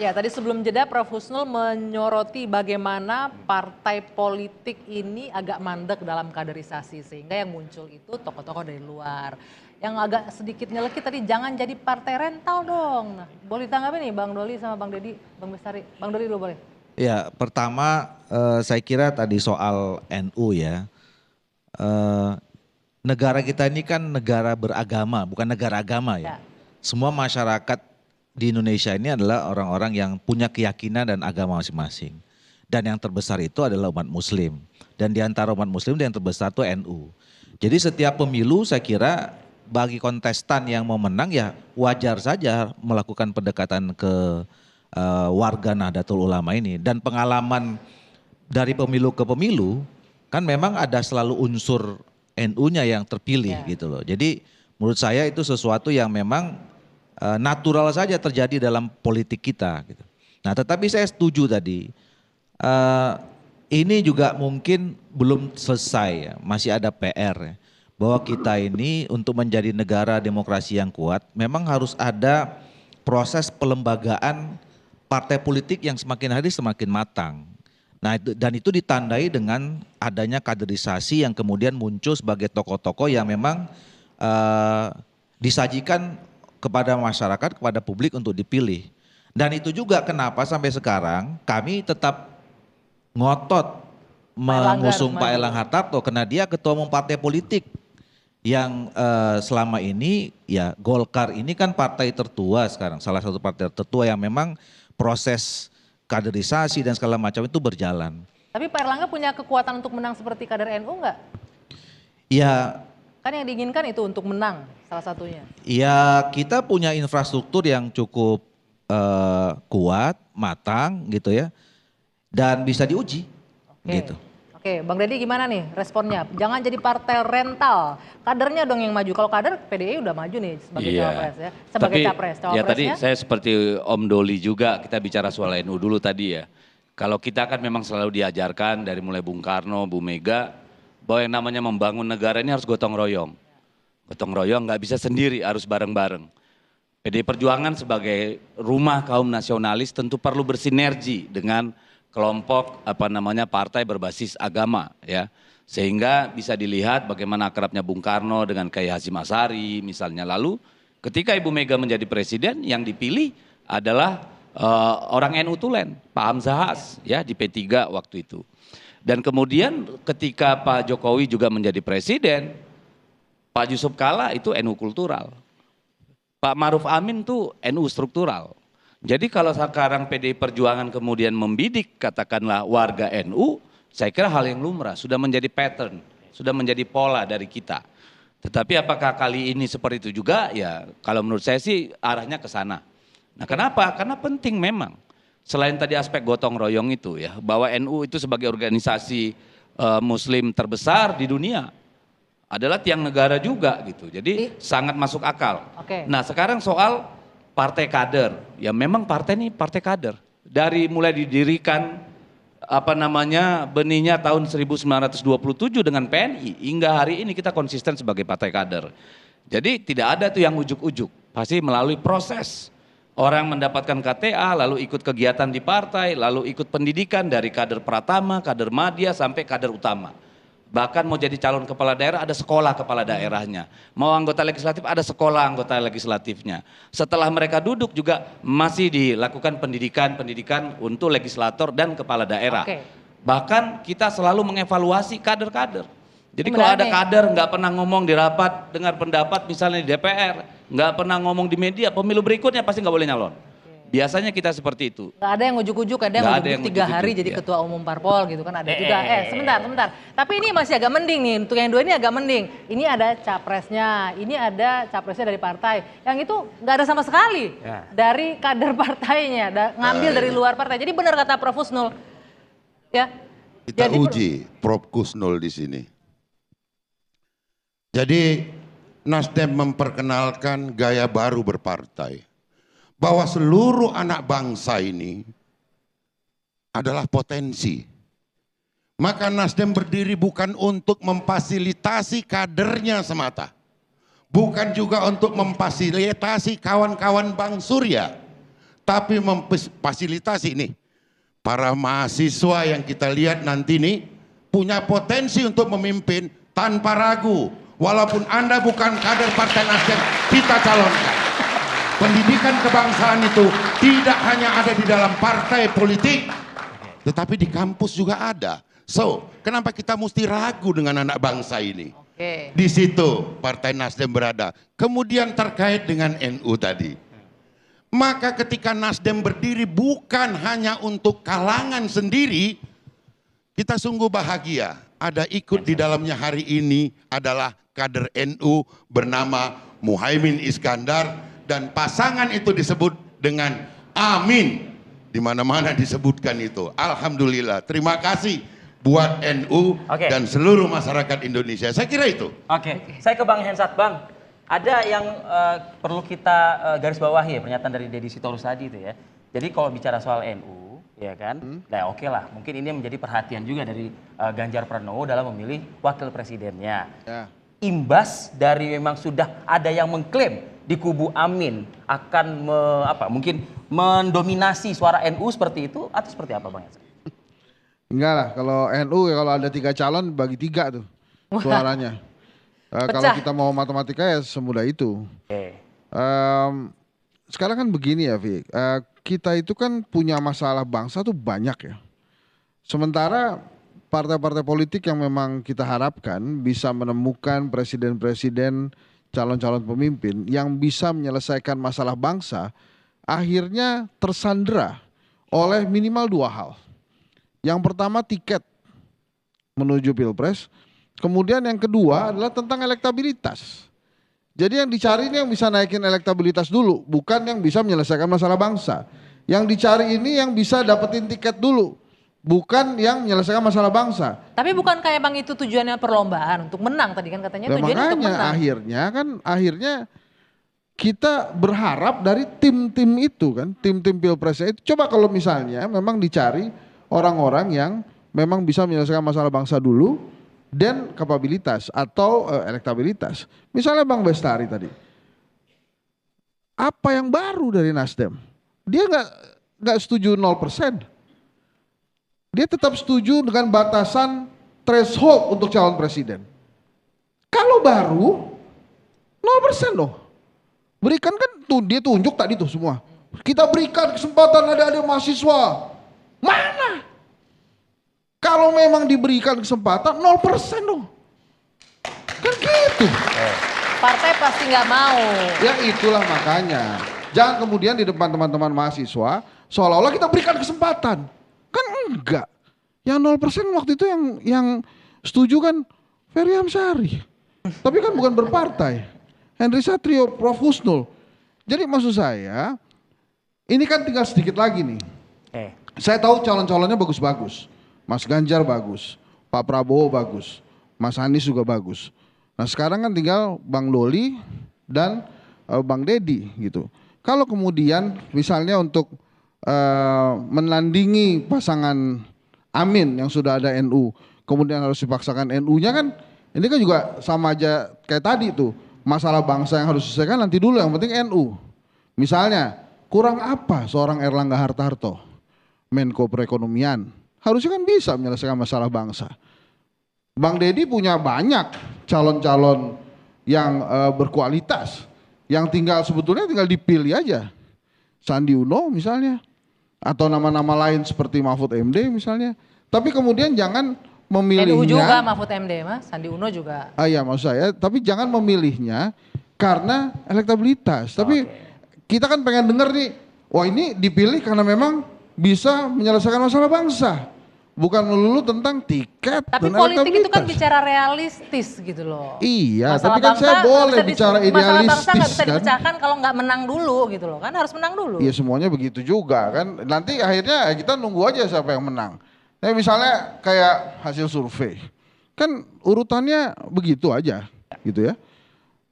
Ya, tadi sebelum jeda Prof. Husnul menyoroti bagaimana partai politik ini agak mandek dalam kaderisasi sehingga yang muncul itu tokoh-tokoh dari luar. Yang agak sedikit nyelekit tadi jangan jadi partai rental dong. Nah, boleh ditanggapi nih Bang Doli sama Bang Deddy, Bang Bestari. Bang Doli dulu boleh. Ya, pertama saya kira tadi soal NU ya. Eh, Negara kita ini kan negara beragama, bukan negara agama ya. Ya. Semua masyarakat di Indonesia ini adalah orang-orang yang punya keyakinan dan agama masing-masing. Dan yang terbesar itu adalah umat muslim. Dan di antara umat muslim yang terbesar itu NU. Jadi setiap pemilu saya kira bagi kontestan yang mau menang ya wajar saja melakukan pendekatan ke warga Nahdlatul Ulama ini. Dan pengalaman dari pemilu ke pemilu kan memang ada selalu unsur NU-nya yang terpilih gitu loh. Jadi menurut saya itu sesuatu yang memang natural saja terjadi dalam politik kita gitu. Nah, tetapi saya setuju tadi ini juga mungkin belum selesai ya, masih ada PR ya. Bahwa kita ini untuk menjadi negara demokrasi yang kuat memang harus ada proses pelembagaan partai politik yang semakin hari semakin matang. Nah, dan itu ditandai dengan adanya kaderisasi yang kemudian muncul sebagai tokoh-tokoh yang memang disajikan kepada masyarakat, kepada publik untuk dipilih. Dan itu juga kenapa sampai sekarang kami tetap ngotot mengusung Pak Erlangga Hartarto karena dia ketua umum partai politik yang selama ini ya Golkar ini kan partai tertua sekarang, salah satu partai tertua yang memang proses kaderisasi dan segala macam itu berjalan. Tapi Pak Erlangga punya kekuatan untuk menang seperti kader NU nggak? Ya. Kan yang diinginkan itu untuk menang salah satunya. Ya kita punya infrastruktur yang cukup kuat, matang gitu ya. Dan bisa diuji gitu. Oke, Bang Deddy gimana nih responnya? Jangan jadi partai rental, kadernya dong yang maju. Kalau kader PDI udah maju nih sebagai cawapres ya. Sebagai capres, ya tadi saya seperti Om Doli juga kita bicara soal NU dulu tadi ya. Kalau kita kan memang selalu diajarkan dari mulai Bung Karno, Bu Mega, bahwa yang namanya membangun negara ini harus gotong royong. Gotong royong nggak bisa sendiri, harus bareng-bareng. PDI Perjuangan sebagai rumah kaum nasionalis tentu perlu bersinergi dengan kelompok partai berbasis agama ya, sehingga bisa dilihat bagaimana akrabnya Bung Karno dengan Kiai Hasyim Asy'ari misalnya. Lalu ketika Ibu Mega menjadi presiden yang dipilih adalah orang NU Tulen, Pak Hamzahas ya di P3 waktu itu. Dan kemudian ketika Pak Jokowi juga menjadi presiden, Pak Yusuf Kalla itu NU kultural, Pak Maruf Amin tuh NU struktural. Jadi kalau sekarang PDI Perjuangan kemudian membidik katakanlah warga NU, saya kira hal yang lumrah, sudah menjadi pattern, sudah menjadi pola dari kita. Tetapi apakah kali ini seperti itu juga? Ya kalau menurut saya sih arahnya ke sana. Nah kenapa? Karena penting memang. Selain tadi aspek gotong royong itu ya, bahwa NU itu sebagai organisasi muslim terbesar di dunia, adalah tiang negara juga gitu. Jadi sangat masuk akal. Nah sekarang soal partai kader, ya memang partai ini partai kader. Dari mulai didirikan benihnya tahun 1927 dengan PNI hingga hari ini kita konsisten sebagai partai kader. Jadi tidak ada tuh yang ujuk-ujuk, pasti melalui proses. Orang mendapatkan KTA, lalu ikut kegiatan di partai, lalu ikut pendidikan dari kader pratama, kader madya sampai kader utama. Bahkan mau jadi calon kepala daerah ada sekolah kepala daerahnya. Mau anggota legislatif ada sekolah anggota legislatifnya. Setelah mereka duduk juga masih dilakukan pendidikan untuk legislator dan kepala daerah. Bahkan kita selalu mengevaluasi kader-kader. Jadi kalau ada kader nggak pernah ngomong di rapat dengar pendapat misalnya di DPR, nggak pernah ngomong di media, pemilu berikutnya pasti nggak boleh nyalon. Biasanya kita seperti itu. Gak ada yang ujuk-ujuk, ada yang ujuk-ujuk 3 hari jadi ketua umum parpol gitu kan ada juga. Sebentar. Tapi ini masih agak mending nih, untuk yang dua ini agak mending. Ini ada capresnya, ini ada capresnya dari partai. Yang itu gak ada sama sekali dari kader partainya, ngambil dari luar partai. Jadi benar kata Prof. Husnul. Ya. Kita uji Prof. Husnul di sini. Jadi Nasdem memperkenalkan gaya baru berpartai. Bahwa seluruh anak bangsa ini adalah potensi. Maka Nasdem berdiri bukan untuk memfasilitasi kadernya semata. Bukan juga untuk memfasilitasi kawan-kawan Bang Surya. tapi memfasilitasi nih para mahasiswa yang kita lihat nanti nih punya potensi untuk memimpin tanpa ragu. Walaupun Anda bukan kader Partai Nasdem, kita calonkan. Pendidikan kebangsaan itu tidak hanya ada di dalam partai politik, tetapi di kampus juga ada. So, kenapa kita mesti ragu dengan anak bangsa ini? Di situ Partai Nasdem berada. Kemudian terkait dengan NU tadi. Maka ketika Nasdem berdiri bukan hanya untuk kalangan sendiri, kita sungguh bahagia. Ada ikut di dalamnya hari ini adalah kader NU bernama Muhaimin Iskandar, dan pasangan itu disebut dengan Amin. Di mana-mana disebutkan itu. Alhamdulillah. Terima kasih buat NU dan seluruh masyarakat Indonesia. Saya kira itu. Saya ke Bang Hensat. Bang, ada yang perlu kita garis bawahi ya, pernyataan dari Deddy Sitorus tadi itu ya. Jadi kalau bicara soal NU, ya kan, nah oke lah, mungkin ini menjadi perhatian juga dari Ganjar Pranowo dalam memilih wakil presidennya. Imbas dari memang sudah ada yang mengklaim di kubu Amin akan mungkin mendominasi suara NU seperti itu, atau seperti apa Bang Hensat? Enggak lah, kalau NU ya kalau ada 3 calon bagi 3 tuh suaranya. Kalau kita mau matematika ya semudah itu. Sekarang kan begini ya, Vi. Kita itu kan punya masalah bangsa tuh banyak ya. Sementara partai-partai politik yang memang kita harapkan bisa menemukan presiden-presiden, calon-calon pemimpin yang bisa menyelesaikan masalah bangsa, akhirnya tersandera oleh minimal 2 hal. Yang pertama tiket menuju Pilpres, kemudian yang kedua adalah tentang elektabilitas. Jadi yang dicari ini yang bisa naikin elektabilitas dulu, bukan yang bisa menyelesaikan masalah bangsa. Yang dicari ini yang bisa dapetin tiket dulu, bukan yang menyelesaikan masalah bangsa. Tapi bukan kayak Bang itu tujuannya perlombaan untuk menang tadi kan katanya, tujuannya untuk menang. Akhirnya kita berharap dari tim-tim itu kan, tim-tim Pilpresnya itu. Coba kalau misalnya memang dicari orang-orang yang memang bisa menyelesaikan masalah bangsa dulu, dan kapabilitas atau elektabilitas. Misalnya Bang Bestari tadi. Apa yang baru dari Nasdem? Dia nggak setuju 0%. Dia tetap setuju dengan batasan threshold untuk calon presiden. Kalau baru 0% loh. Berikan kan tuh dia tunjuk tadi tuh semua. Kita berikan kesempatan adik-adik mahasiswa. Mana? Kalau memang diberikan kesempatan 0% dong. Kan gitu. Partai pasti nggak mau. Ya itulah makanya. Jangan kemudian di depan teman-teman mahasiswa seolah-olah kita berikan kesempatan. Kan enggak. Yang 0% waktu itu yang setuju kan Ferry Amsari. Tapi kan bukan berpartai. Henry Satrio, Prof. Husnul. Jadi maksud saya ini kan tinggal sedikit lagi nih. Saya tahu calon-calonnya bagus-bagus. Mas Ganjar bagus, Pak Prabowo bagus, Mas Anies juga bagus. Nah sekarang kan tinggal Bang Doli dan Bang Deddy gitu. Kalau kemudian misalnya untuk menandingi pasangan Amin yang sudah ada NU, kemudian harus dipaksakan NU-nya kan, ini kan juga sama aja kayak tadi tuh. Masalah bangsa yang harus diselesaikan nanti dulu, yang penting NU. Misalnya kurang apa seorang Erlangga Hartarto, Menko Perekonomian, harusnya kan bisa menyelesaikan masalah bangsa. Bang Deddy punya banyak calon-calon yang berkualitas, yang sebetulnya tinggal dipilih aja. Sandi Uno misalnya, atau nama-nama lain seperti Mahfud MD misalnya. Tapi kemudian jangan memilihnya. NU juga Mahfud MD Mas, Sandi Uno juga. Iya maksud saya, tapi jangan memilihnya karena elektabilitas. Tapi kita kan pengen denger nih, wah ini dipilih karena memang bisa menyelesaikan masalah bangsa. Bukan melulu tentang tiket. Tapi politik itu kan bicara realistis gitu loh. Iya, masalah tapi kan saya boleh bicara idealistis. Masalah bangsa nggak bisa dipecahkan kalau nggak menang dulu gitu loh. Kan harus menang dulu. Iya semuanya begitu juga kan. Nanti akhirnya kita nunggu aja siapa yang menang. Nah, misalnya kayak hasil survei. Kan urutannya begitu aja gitu ya.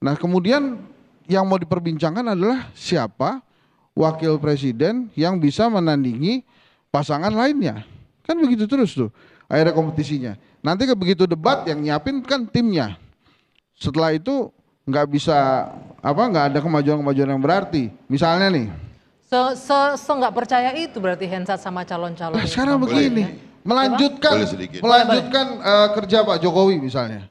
Nah kemudian yang mau diperbincangkan adalah siapa wakil presiden yang bisa menandingi pasangan lainnya. Kan begitu terus tuh akhirnya kompetisinya. Nanti begitu debat yang nyiapin kan timnya. Setelah itu nggak bisa nggak ada kemajuan-kemajuan yang berarti. Misalnya nih Nggak percaya itu berarti Hensat sama calon-calon. Nah, sekarang begini, melanjutkan kerja Pak Jokowi misalnya.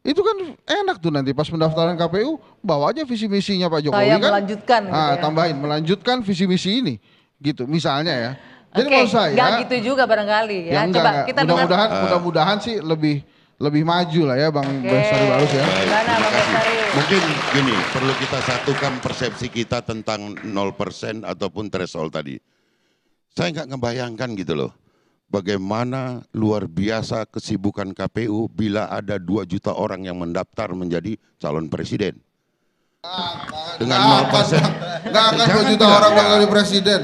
Itu kan enak tuh nanti pas pendaftaran KPU bawa aja visi misinya Pak Jokowi Kayak kan. melanjutkan gitu ya. Tambahin melanjutkan visi misi ini gitu misalnya ya. Jadi Oke, menurut saya nggak gitu juga barangkali ya. enggak, Coba enggak. kita dengar. Mudah-mudahan sih lebih maju lah ya Bang Bestari Barus ya. Baik, Gimana, terima Bang kasih. Bestari? Mungkin gini, perlu kita satukan persepsi kita tentang 0% ataupun threshold tadi. Saya nggak ngebayangkan gitu loh. Bagaimana luar biasa kesibukan KPU bila ada 2 juta orang yang mendaftar menjadi calon presiden. Dengan 0%. Nggak akan 2 Jangan juta bilang orang nggak. bakal jadi presiden.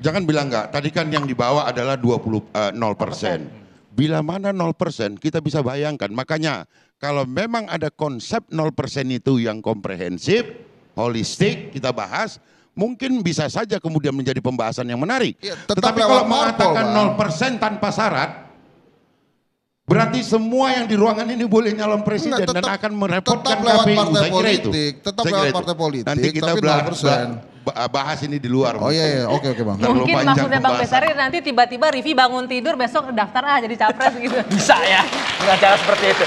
Jangan bilang enggak. Tadi kan yang dibawa adalah 0%. Bila mana 0%, kita bisa bayangkan. Makanya kalau memang ada konsep 0% itu yang komprehensif, holistik, kita bahas, mungkin bisa saja kemudian menjadi pembahasan yang menarik. Ya, tetap Tetapi lewat kalau parpol, mengatakan Bang. 0% tanpa syarat, berarti semua yang di ruangan ini boleh nyalon presiden Enggak, dan tetap- akan merepotkan tetap lewat KPU. partai Saya kira itu. politik, tetap Saya lewat kira itu. partai politik, Nanti kita tapi 0%. bahas ini di luar. Oh iya, oke Bang. Terlalu Mungkin panjang maksudnya Bang pembahasan. Bestari nanti tiba-tiba Rivi bangun tidur besok daftar jadi capres gitu. Bisa ya, dengan cara seperti itu.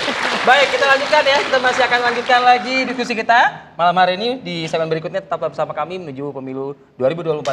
Baik, kita lanjutkan ya. Kita masih akan lanjutkan lagi diskusi kita malam hari ini di segmen berikutnya. Tetap bersama kami menuju pemilu 2024.